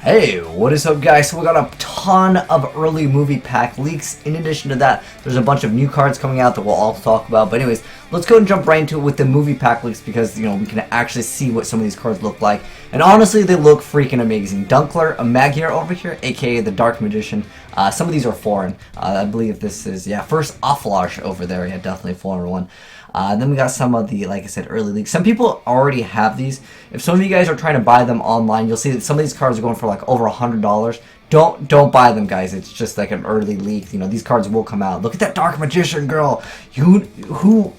Hey, what is up guys? So we got a ton of early movie pack leaks. In addition to that, there's a bunch of new cards coming out that we'll all talk about. But anyways, let's go and jump right into it with the movie pack leaks because, you know, we can actually see what some of these cards look like. And honestly, they look freaking amazing. Dunkler, a Magyar over here, aka the Dark Magician. Some of these are foreign. I believe this is, yeah, first Offlash over there. Yeah, definitely a foreign one. Then we got some of the, like I said, early leaks. Some people already have these. If some of you guys are trying to buy them online, you'll see that some of these cards are going for like over $100. Don't buy them, guys. It's just like an early leak. You know, these cards will come out. Look at that Dark Magician girl. Who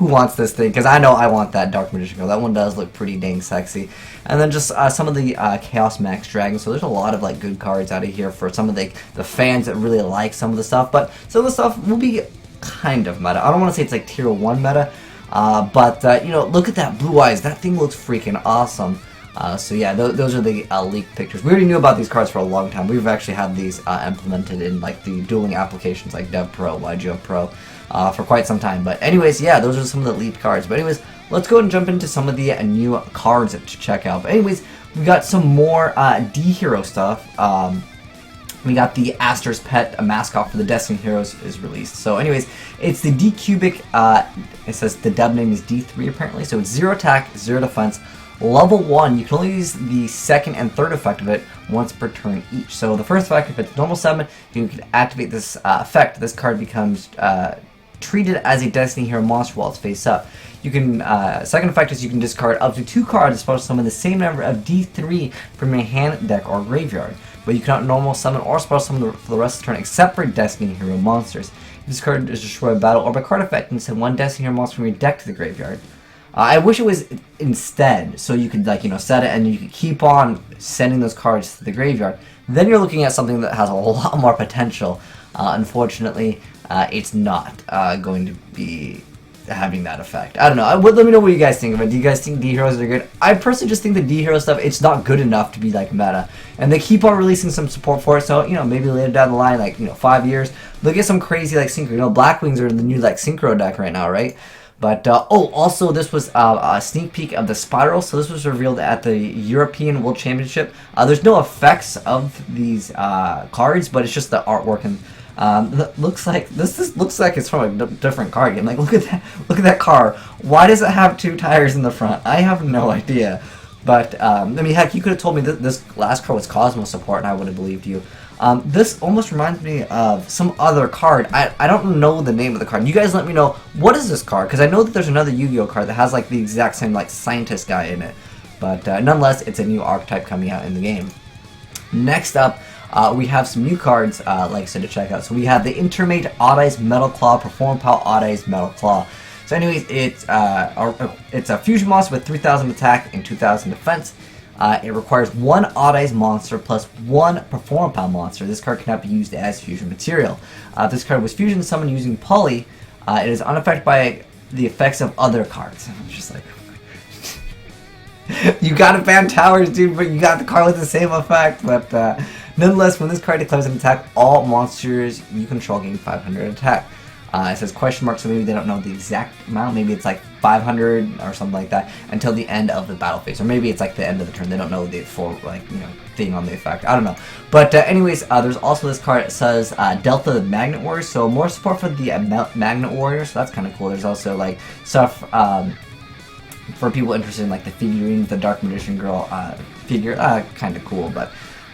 wants this thing? Because I know I want that Dark Magician girl. That one does look pretty dang sexy. And then just some of the Chaos Max Dragons. So there's a lot of like good cards out of here for some of the fans that really like some of the stuff. But some of the stuff will be kind of meta. I don't want to say it's like tier 1 meta, but you know, look at that Blue Eyes. That thing looks freaking awesome. So yeah, those are the leaked pictures. We already knew about these cards for a long time. We've actually had these implemented in like the dueling applications like DevPro, YGO Pro for quite some time. But anyways, yeah, those are some of the leaked cards. But anyways, let's go and jump into some of the new cards to check out. But anyways, we got some more D-Hero stuff. We got the Aster's Pet, a mascot for the Destiny Heroes, is released. So anyways, it's the D-Cubic, it says the dev name is D3 apparently, so it's 0 attack, 0 defense, level 1, you can only use the second and third effect of it once per turn each. So the first effect, if it's normal summon, you can activate this effect, this card becomes treated as a Destiny Hero monster while it's face up. You can, second effect is you can discard up to 2 cards as opposed to summon the same number of D3 from your hand, deck, or graveyard. But you cannot normal summon or spell summon for the rest of the turn except for Destiny Hero monsters. If this card is destroyed by battle or by card effect, and send 1 Destiny Hero monster from your deck to the graveyard. I wish it was instead, so you could, like, you know, set it and you could keep on sending those cards to the graveyard. Then you're looking at something that has a lot more potential. Unfortunately, it's not going to be having that effect. I don't know. Let me know what you guys think of it. Do you guys think D-Heroes are good? I personally just think the D-Hero stuff, it's not good enough to be like meta. And they keep on releasing some support for it, so, you know, maybe later down the line, like, you know, 5 years, they'll get some crazy, like, synchro. You know, Blackwings are in the new, like, synchro deck right now, right? But, oh, also, this was a sneak peek of the Spiral, so this was revealed at the European World Championship. There's no effects of these cards, but it's just the artwork and looks like this looks like it's from a different card game. Like, look at that car. Why does it have 2 tires in the front? I have no idea. But I mean, heck, you could have told me that this last card was Cosmo support, and I would have believed you. This almost reminds me of some other card. I don't know the name of the card. You guys let me know, what is this card? Because I know that there's another Yu-Gi-Oh card that has like the exact same like scientist guy in it. But nonetheless, it's a new archetype coming out in the game. Next up, we have some new cards, like I said, to check out. So we have the Intermate Azneyes Metal Claw, Perform Power Azneyes Metal Claw. So anyways, it's a fusion monster with 3,000 attack and 2,000 defense. It requires 1 Azneyes monster plus 1 Perform Power monster. This card cannot be used as fusion material. This card was fusion summoned using Poly. It is unaffected by the effects of other cards. I'm just like, you got to ban towers, dude, but you got the card with the same effect. But nonetheless, when this card declares an attack, all monsters you control gain 500 attack. It says question mark, so maybe they don't know the exact amount. Maybe it's like 500 or something like that until the end of the battle phase, or maybe it's like the end of the turn. They don't know the full, like, you know, thing on the effect. I don't know. But anyways, there's also this card that says Delta the Magnet Warriors, so more support for the Magnet Warriors. So that's kind of cool. There's also like stuff for people interested in like the figurines, the Dark Magician Girl figure. Kind of cool, but.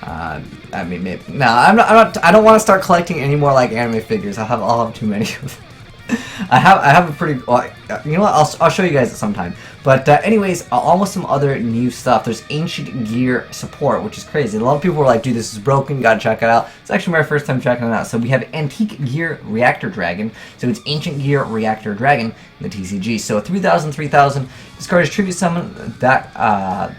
I mean, maybe. No, I'm not. I don't want to start collecting any more like anime figures. I'll have too many of them. I have a pretty. Well, you know what? I'll show you guys it sometime. But anyways, almost some other new stuff. There's Ancient Gear support, which is crazy. A lot of people were like, "Dude, this is broken. Gotta check it out." It's actually my first time checking it out. So we have Antique Gear Reactor Dragon. So it's Ancient Gear Reactor Dragon in the TCG. So 3,000, 3,000. This card is tribute summon that.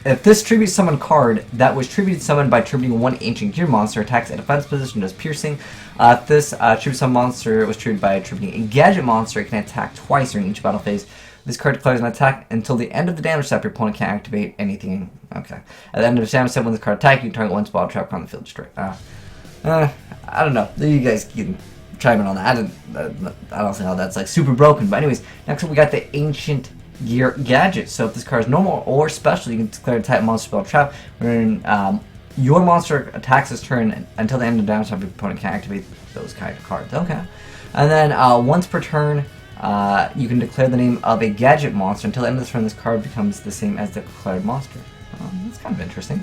If this tribute summon card that was tribute summoned by tributing 1 Ancient Gear monster attacks a defense position, does piercing. If this tribute summon monster was tributed by tributing a gadget monster, it can attack twice during each battle phase. This card declares an attack until the end of the damage step. Your opponent can't activate anything. Okay. At the end of the damage step, when this card attacks, you can target 1 spell trap on the field destroy. I don't know. You guys can chime in on that. I don't see how that's like super broken. But anyways, next up we got the Ancient Gear Gadget. So if this card is normal or special, you can declare a type monster spell trap wherein your monster attacks this turn until the end of the damage of your opponent can activate those kind of cards. Okay. And then once per turn, you can declare the name of a gadget monster. Until the end of the turn, this card becomes the same as the declared monster. That's kind of interesting.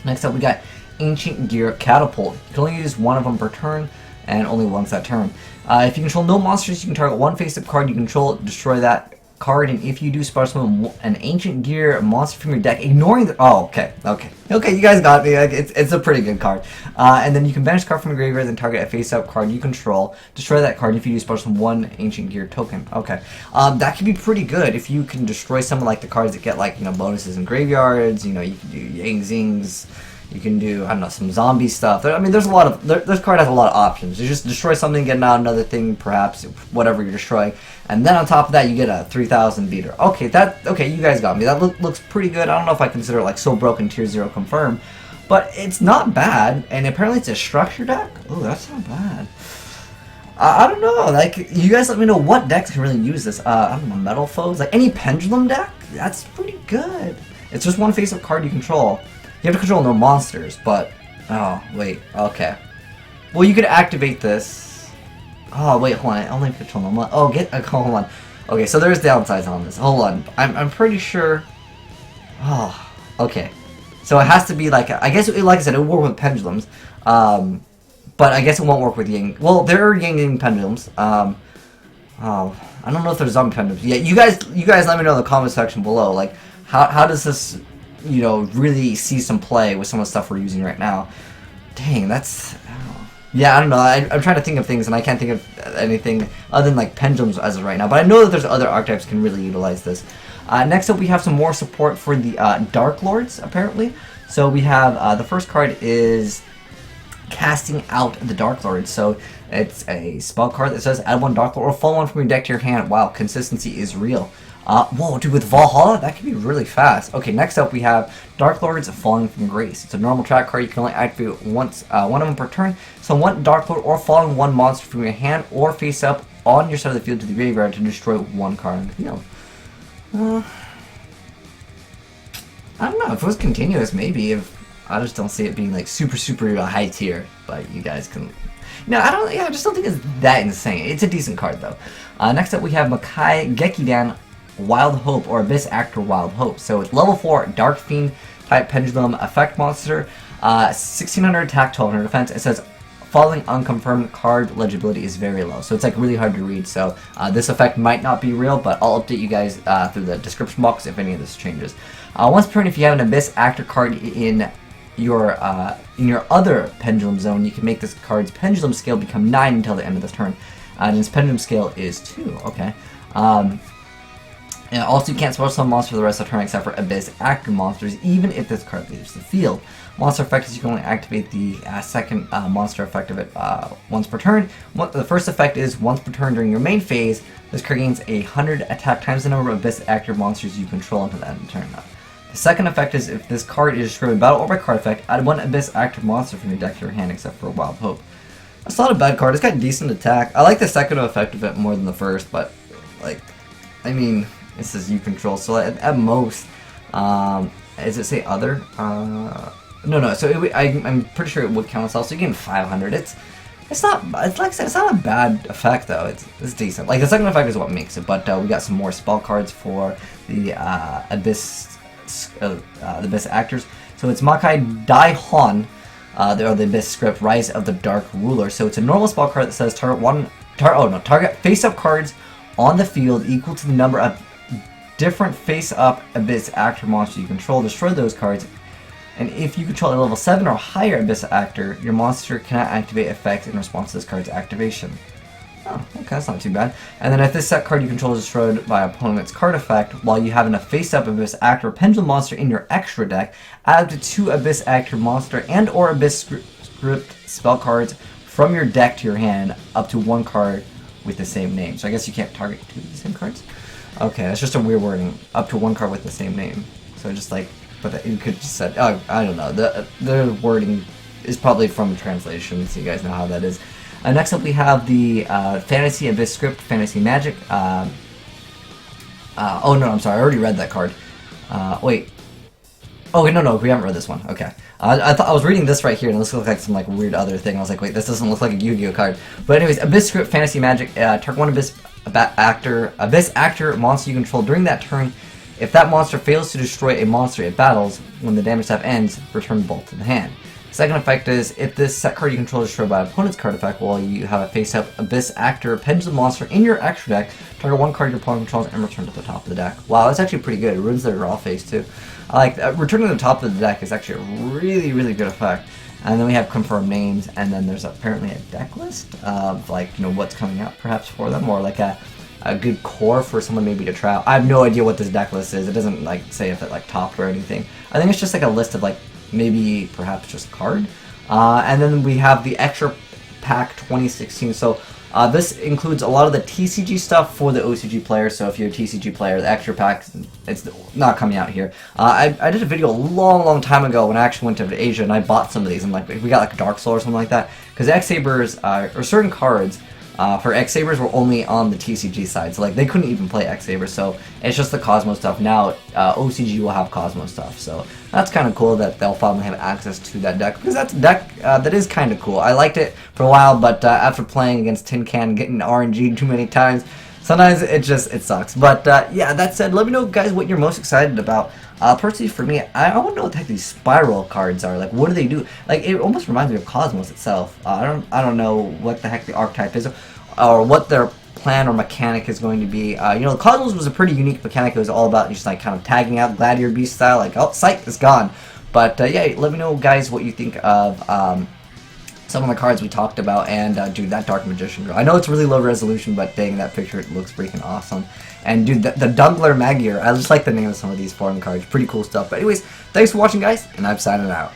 Next up, we got Ancient Gear Catapult. You can only use one of them per turn, and only once that turn. If you control no monsters, you can target one face-up card you control, destroy that card, and if you do, special summon an Ancient Gear monster from your deck, ignoring the... Oh, okay, you guys got me. It's a pretty good card. And then you can banish a card from your graveyard, then target a face-up card you control, destroy that card, if you do, special summon one Ancient Gear token. Okay, that can be pretty good if you can destroy some of like the cards that get like, you know, bonuses in graveyards. You know, you can do Yang Zings. You can do, I don't know, some zombie stuff. I mean, there's a lot of... This card has a lot of options. You just destroy something, get out another thing, perhaps, whatever you're destroying. And then on top of that, you get a 3,000 beater. Okay, you guys got me. That looks pretty good. I don't know if I consider it, like, so broken tier 0 confirmed. But it's not bad. And apparently it's a structure deck? Oh, that's not bad. I don't know. Like, you guys let me know what decks can really use this. I don't know, Metal Foes? Like, any Pendulum deck? That's pretty good. It's just one face-up card you control. You have to control no monsters, but... Oh, wait, okay. Well, you could activate this. Oh, wait, hold on. I only control no monsters. Oh, hold on. Okay, so there's downsides on this. Hold on. I'm pretty sure... Oh, okay. So it has to be like... I guess, like I said, it will work with pendulums. But I guess it won't work with Yang... Well, there are Yang pendulums. Oh, I don't know if there's zombie pendulums. Yeah, you guys let me know in the comment section below. Like, how does this... you know, really see some play with some of the stuff we're using right now. Dang, that's... Oh. Yeah, I don't know. I'm trying to think of things, and I can't think of anything other than, like, pendulums as of right now. But I know that there's other archetypes can really utilize this. Next up, we have some more support for the Dark Lords, apparently. So we have... the first card is Casting Out the Dark Lord. So it's a spell card that says add one Dark Lord or fall one from your deck to your hand. Wow, consistency is real. Whoa, dude, with Valhalla, that can be really fast. Okay, next up we have Dark Lords Falling from Grace. It's a normal track card. You can only activate once, one of them per turn. So one Dark Lord or falling one monster from your hand or face up on your side of the field to the graveyard to destroy one card on the field. I don't know, if it was continuous, maybe. I just don't see it being like super high tier, but you guys can... No, I just don't think it's that insane. It's a decent card, though. Next up we have Makai Gekidan Wild Hope, or Abyss Actor Wild Hope. So it's level 4 Dark Fiend type Pendulum effect monster, 1600 attack, 1200 defense. It says following unconfirmed card legibility is very low, so it's like really hard to read. So this effect might not be real, but I'll update you guys through the description box if any of this changes. Once per turn, if you have an Abyss Actor card in your other Pendulum zone, you can make this card's Pendulum scale become 9 until the end of this turn, and its Pendulum scale is 2. Okay. And also, you can't special summon monsters for the rest of the turn except for Abyss Actor monsters, even if this card leaves the field. Monster effect is you can only activate the second monster effect of it once per turn. The first effect is once per turn during your main phase, this card gains 100 attack times the number of Abyss Actor monsters you control until the end of the turn. The second effect is if this card is destroyed by battle or by card effect, add one Abyss Actor monster from your deck to your hand except for Wild Hope. That's not a bad card. It's got decent attack. I like the second effect of it more than the first, but, like, I mean... It says you control, so at most, does it say other? No, so I'm pretty sure it would count itself, so you gain 500. It's not, it's like I said, it's not a bad effect though, it's decent. Like the second effect is what makes it, but we got some more spell cards for the Abyss Actors. So it's Makai Daihon, the Abyss script, Rise of the Dark Ruler. So it's a normal spell card that says target face-up cards on the field equal to the number of different face-up Abyss Actor monsters you control. Destroy those cards, and if you control a level 7 or higher Abyss Actor, your monster cannot activate effects in response to this card's activation. Oh, okay, that's not too bad. And then if this set card you control is destroyed by opponent's card effect, while you have a face-up Abyss Actor Pendulum monster in your extra deck, add up to 2 Abyss Actor monster and or Abyss script spell cards from your deck to your hand, up to 1 card with the same name. So I guess you can't target 2 of the same cards? Okay, that's just a weird wording. Up to 1 card with the same name. So just like, but you could just said, oh, I don't know. The wording is probably from translation, so you guys know how that is. Next up we have the Fantasy Abyss script, Fantasy Magic. Oh no, I'm sorry, I already read that card. Wait. Oh wait, no, we haven't read this one. Okay. I thought I was reading this right here, and this looked like some like weird other thing. I was like, wait, this doesn't look like a Yu-Gi-Oh card. But anyways, Abyss Script Fantasy Magic. Target one Abyss actor monster you control during that turn. If that monster fails to destroy a monster it battles, when the damage step ends, return both to the hand. Second effect is, if this set card you control is destroyed by an opponent's card effect while you have a face-up Abyss Actor Pendulum monster in your extra deck, target one card your opponent controls and return to the top of the deck. Wow, that's actually pretty good. It ruins their draw phase too. I like that. Returning to the top of the deck is actually a really, really good effect. And then we have confirmed names, and then there's apparently a deck list of like, you know, what's coming out perhaps for them, or like a good core for someone maybe to try out. I have no idea what this deck list is. It doesn't like say if it like topped or anything. I think it's just like a list of like maybe perhaps just a card. And then we have the extra pack 2016. So this includes a lot of the TCG stuff for the OCG player. So if you're a TCG player, the extra pack, it's not coming out here. I did a video a long time ago when I actually went to Asia and I bought some of these. And like we got like a Dark Soul or something like that. Because X-Sabers or certain cards for X-Sabers were only on the TCG side, so like they couldn't even play X-Sabers, so it's just the Cosmo stuff. Now OCG will have Cosmo stuff, so that's kind of cool that they'll finally have access to that deck, because that's a deck that is kind of cool. I liked it for a while, but after playing against Tin Can and getting RNG too many times, sometimes it sucks. But yeah, that said, let me know guys what you're most excited about. Personally for me, I want to know what the heck these spiral cards are. Like, what do they do? Like, it almost reminds me of Cosmos itself. I don't know what the heck the archetype is, or what their plan or mechanic is going to be. You know, Cosmos was a pretty unique mechanic. It was all about just like kind of tagging out Gladiator Beast style, like, oh, sight, it's gone. But yeah, let me know guys what you think of some of the cards we talked about, and dude, that Dark Magician girl. I know it's really low resolution, but dang, that picture looks freaking awesome. And dude, the Dougler Magyar, I just like the name of some of these foreign cards. Pretty cool stuff. But anyways, thanks for watching guys, and I'm signing out.